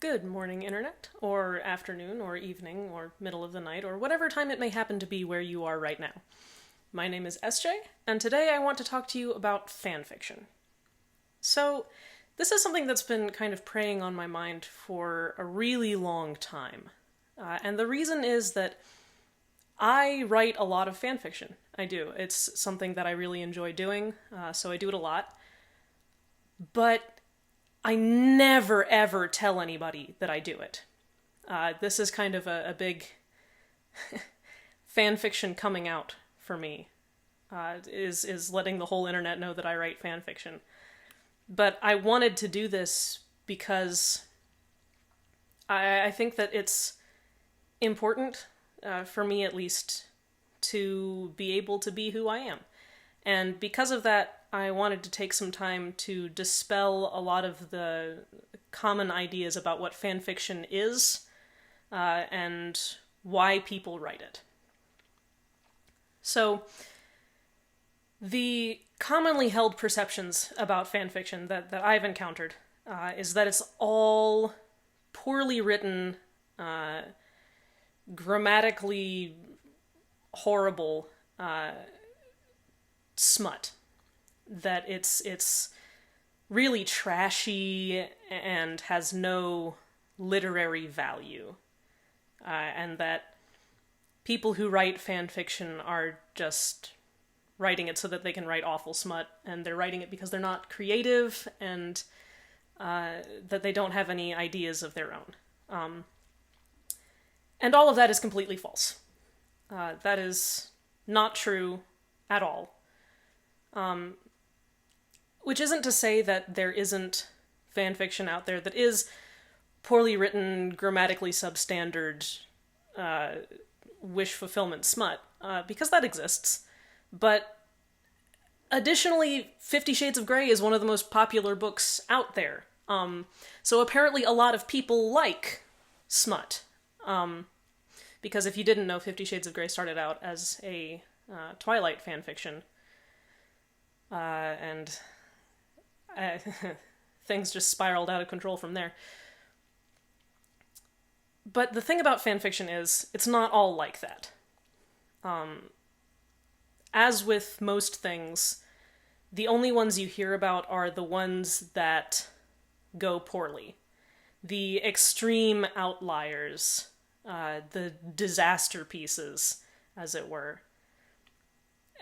Good morning, Internet, or afternoon, or evening, or middle of the night, or whatever time it may happen to be where you are right now. My name is SJ, and today I want to talk to you about fanfiction. So, this is something that's been kind of preying on my mind for a really long time. And the reason is that I write a lot of fanfiction. I do. It's something that I really enjoy doing, so I do it a lot. But I never ever tell anybody that I do it. This is kind of a big fan fiction coming out for me. Is letting the whole internet know that I write fan fiction. But I wanted to do this because I think that it's important, for me at least, to be able to be who I am. And because of that, I wanted to take some time to dispel a lot of the common ideas about what fanfiction is, and why people write it. So, the commonly held perceptions about fanfiction that I've encountered is that it's all poorly written, grammatically horrible smut. That it's really trashy and has no literary value. And that people who write fan fiction are just writing it so that they can write awful smut, and they're writing it because they're not creative, and that they don't have any ideas of their own. And all of that is completely false. That is not true at all. Which isn't to say that there isn't fan fiction out there that is poorly written, grammatically substandard, wish fulfillment smut, because that exists. But additionally, 50 Shades of Grey is one of the most popular books out there. So apparently a lot of people like smut. Because if you didn't know, 50 Shades of Grey started out as a Twilight fan fiction. And things just spiraled out of control from there. But the thing about fanfiction is, it's not all like that. As with most things, the only ones you hear about are the ones that go poorly. The extreme outliers, the disaster pieces, as it were.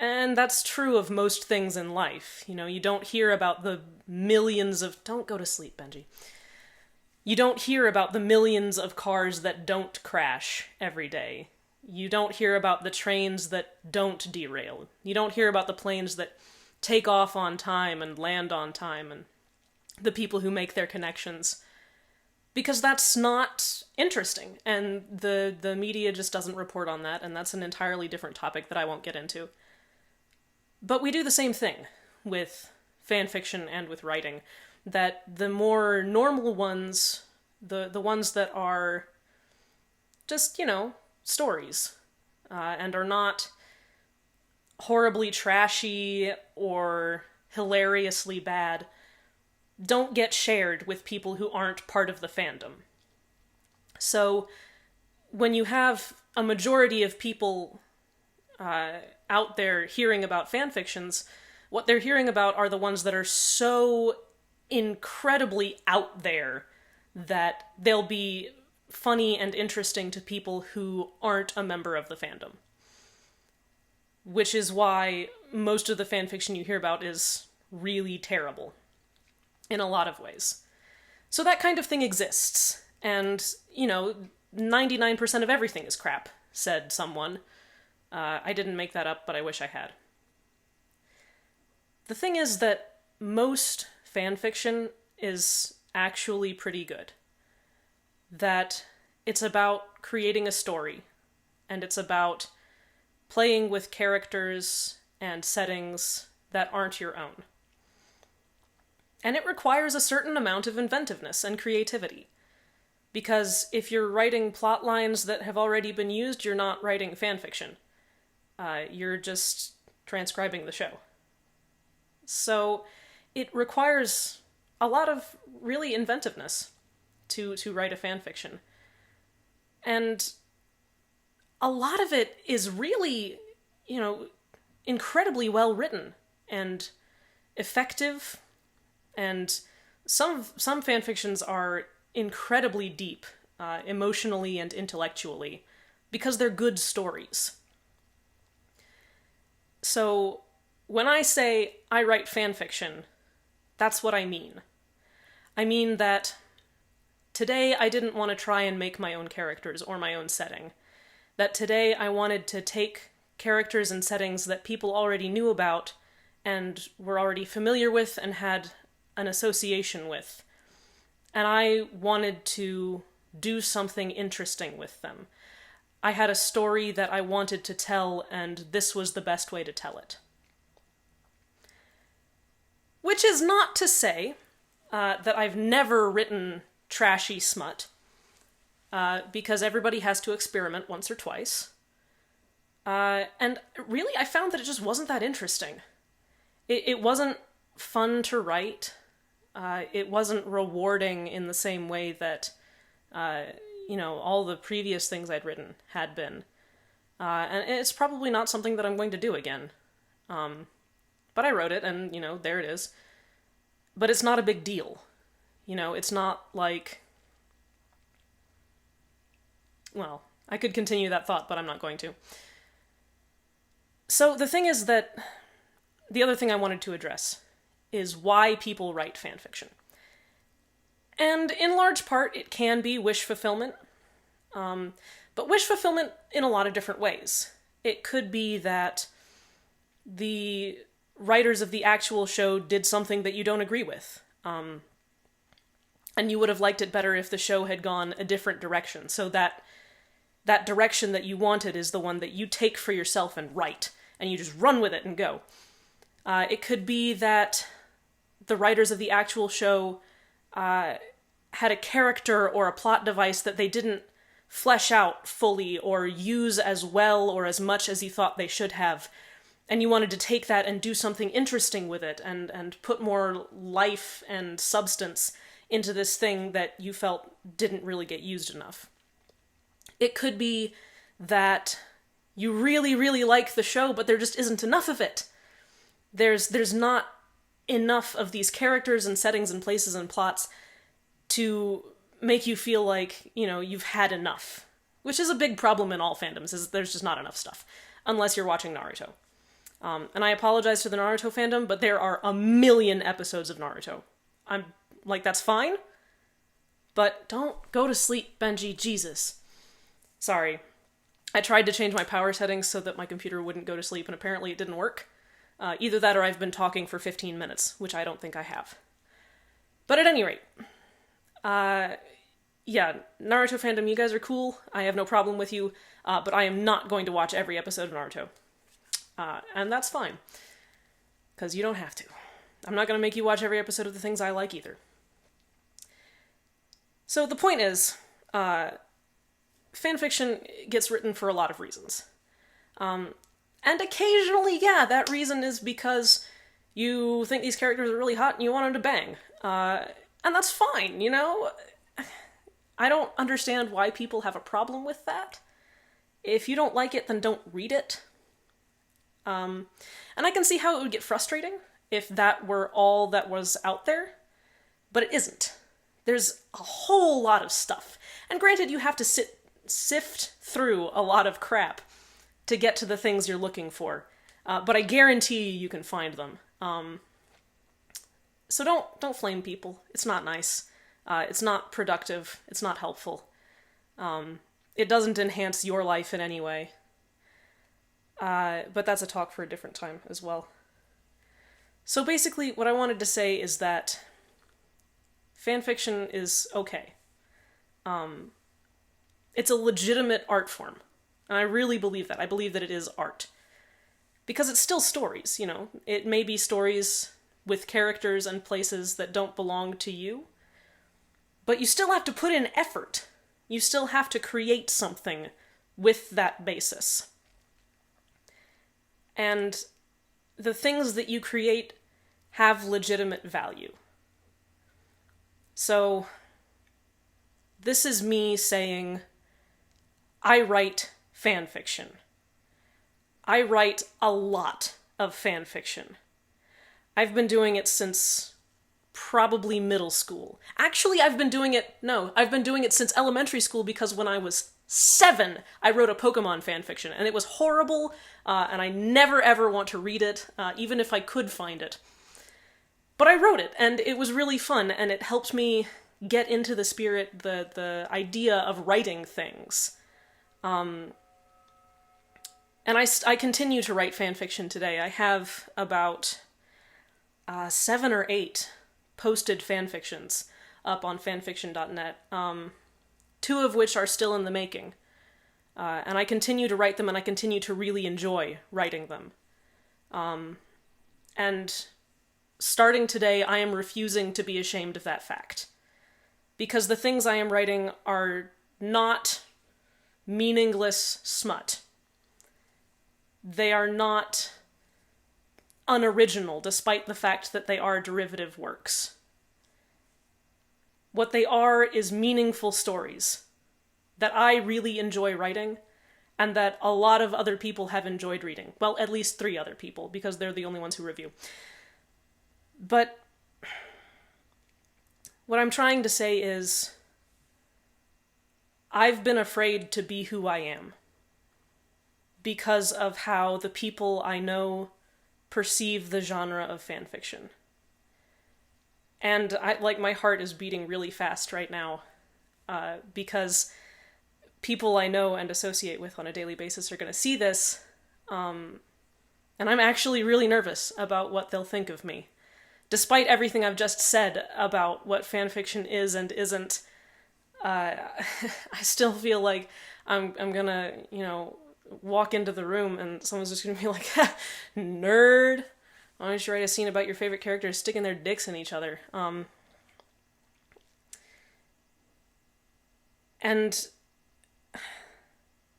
And that's true of most things in life. You know, you don't hear about the millions of... Don't go to sleep, Benji. You don't hear about the millions of cars that don't crash every day. You don't hear about the trains that don't derail. You don't hear about the planes that take off on time and land on time, and the people who make their connections. Because that's not interesting, and the media just doesn't report on that, and that's an entirely different topic that I won't get into. But we do the same thing with fanfiction and with writing, that the more normal ones, the ones that are just, stories, and are not horribly trashy or hilariously bad, don't get shared with people who aren't part of the fandom. So, when you have a majority of people out there hearing about fanfictions, what they're hearing about are the ones that are so incredibly out there that they'll be funny and interesting to people who aren't a member of the fandom. Which is why most of the fanfiction you hear about is really terrible. In a lot of ways. So that kind of thing exists. And, 99% of everything is crap, said someone. I didn't make that up, but I wish I had. The thing is that most fanfiction is actually pretty good. That it's about creating a story, and it's about playing with characters and settings that aren't your own. And it requires a certain amount of inventiveness and creativity. Because if you're writing plot lines that have already been used, you're not writing fanfiction. You're just transcribing the show. So it requires a lot of really inventiveness. to write a fanfiction. And a lot of it is really, incredibly well written and effective, and some fanfictions are incredibly deep, emotionally and intellectually, because they're good stories. So, when I say I write fanfiction, that's what I mean. I mean that today I didn't want to try and make my own characters or my own setting. That today I wanted to take characters and settings that people already knew about and were already familiar with and had an association with. And I wanted to do something interesting with them. I had a story that I wanted to tell, and this was the best way to tell it. Which is not to say that I've never written trashy smut, because everybody has to experiment once or twice. And really, I found that it just wasn't that interesting. It wasn't fun to write. It wasn't rewarding in the same way that, all the previous things I'd written had been. And it's probably not something that I'm going to do again. But I wrote it, and, there it is. But it's not a big deal. It's not like... Well, I could continue that thought, but I'm not going to. So the thing is that the other thing I wanted to address is why people write fanfiction. And in large part, it can be wish fulfillment. But wish fulfillment in a lot of different ways. It could be that the writers of the actual show did something that you don't agree with. And you would have liked it better if the show had gone a different direction, so that direction that you wanted is the one that you take for yourself and write, and you just run with it and go. It could be that the writers of the actual show had a character or a plot device that they didn't flesh out fully or use as well or as much as you thought they should have, and you wanted to take that and do something interesting with it and put more life and substance into this thing that you felt didn't really get used enough. It could be that you really, really like the show, but there just isn't enough of it. There's not enough of these characters and settings and places and plots to make you feel like, you've had enough. Which is a big problem in all fandoms, is there's just not enough stuff. Unless you're watching Naruto. And I apologize to the Naruto fandom, but there are 1 million episodes of Naruto. I'm like, that's fine. But don't go to sleep, Benji, Jesus. Sorry. I tried to change my power settings so that my computer wouldn't go to sleep, and apparently it didn't work. Either that or I've been talking for 15 minutes, which I don't think I have. But at any rate, Naruto fandom, you guys are cool. I have no problem with you, but I am not going to watch every episode of Naruto. And that's fine. Because you don't have to. I'm not going to make you watch every episode of the things I like either. So the point is, fanfiction gets written for a lot of reasons. And occasionally, that reason is because you think these characters are really hot and you want them to bang. And that's fine, I don't understand why people have a problem with that. If you don't like it, then don't read it. And I can see how it would get frustrating if that were all that was out there, but it isn't. There's a whole lot of stuff. And granted, you have to sift through a lot of crap to get to the things you're looking for. But I guarantee you can find them. So don't flame people. It's not nice. It's not productive. It's not helpful. It doesn't enhance your life in any way. But that's a talk for a different time as well. So basically, what I wanted to say is that fanfiction is okay. It's a legitimate art form. And I really believe that. I believe that it is art. Because it's still stories, It may be stories with characters and places that don't belong to you. But you still have to put in effort. You still have to create something with that basis. And the things that you create have legitimate value. So, This is me saying, I write fan fiction. I write a lot of fan fiction. I've been doing it since probably middle school. Actually, I've been doing it since elementary school, because when I was 7, I wrote a Pokemon fanfiction, and it was horrible, and I never ever want to read it, even if I could find it. But I wrote it, and it was really fun, and it helped me get into the spirit, the idea of writing things. And I continue to write fanfiction today. I have about 7 or 8 posted fanfictions up on fanfiction.net, 2 of which are still in the making. And I continue to write them, and I continue to really enjoy writing them. And starting today, I am refusing to be ashamed of that fact. Because the things I am writing are not meaningless smut. They are not unoriginal, despite the fact that they are derivative works. What they are is meaningful stories that I really enjoy writing, and that a lot of other people have enjoyed reading. Well, at least 3 other people, because they're the only ones who review. But what I'm trying to say is, I've been afraid to be who I am because of how the people I know perceive the genre of fanfiction. And my heart is beating really fast right now, because people I know and associate with on a daily basis are going to see this, and I'm actually really nervous about what they'll think of me. Despite everything I've just said about what fanfiction is and isn't, I still feel like I'm gonna, walk into the room and someone's just gonna be like, nerd! Why don't you write a scene about your favorite characters sticking their dicks in each other? And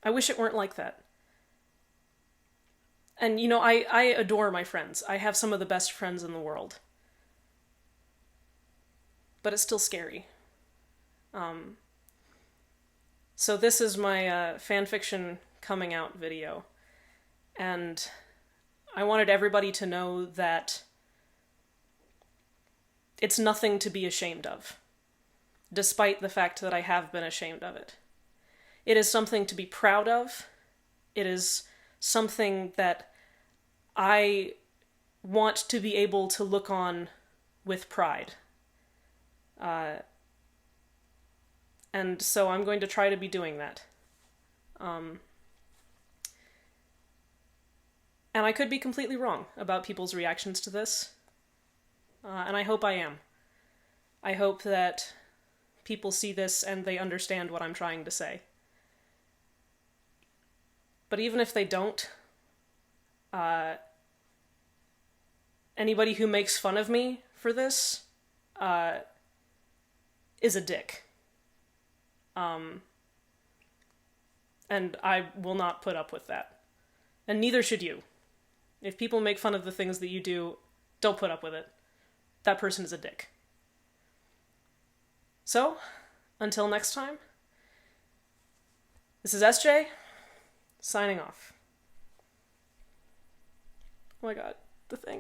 I wish it weren't like that. And, I adore my friends. I have some of the best friends in the world. But it's still scary. So this is my fanfiction coming out video. And I wanted everybody to know that it's nothing to be ashamed of, despite the fact that I have been ashamed of it. It is something to be proud of. It is something that I want to be able to look on with pride. And so I'm going to try to be doing that. And I could be completely wrong about people's reactions to this. And I hope I am. I hope that people see this and they understand what I'm trying to say. But even if they don't, anybody who makes fun of me for this is a dick. And I will not put up with that. And neither should you. If people make fun of the things that you do, don't put up with it. That person is a dick. So, until next time, this is SJ, signing off. Oh my god, the thing.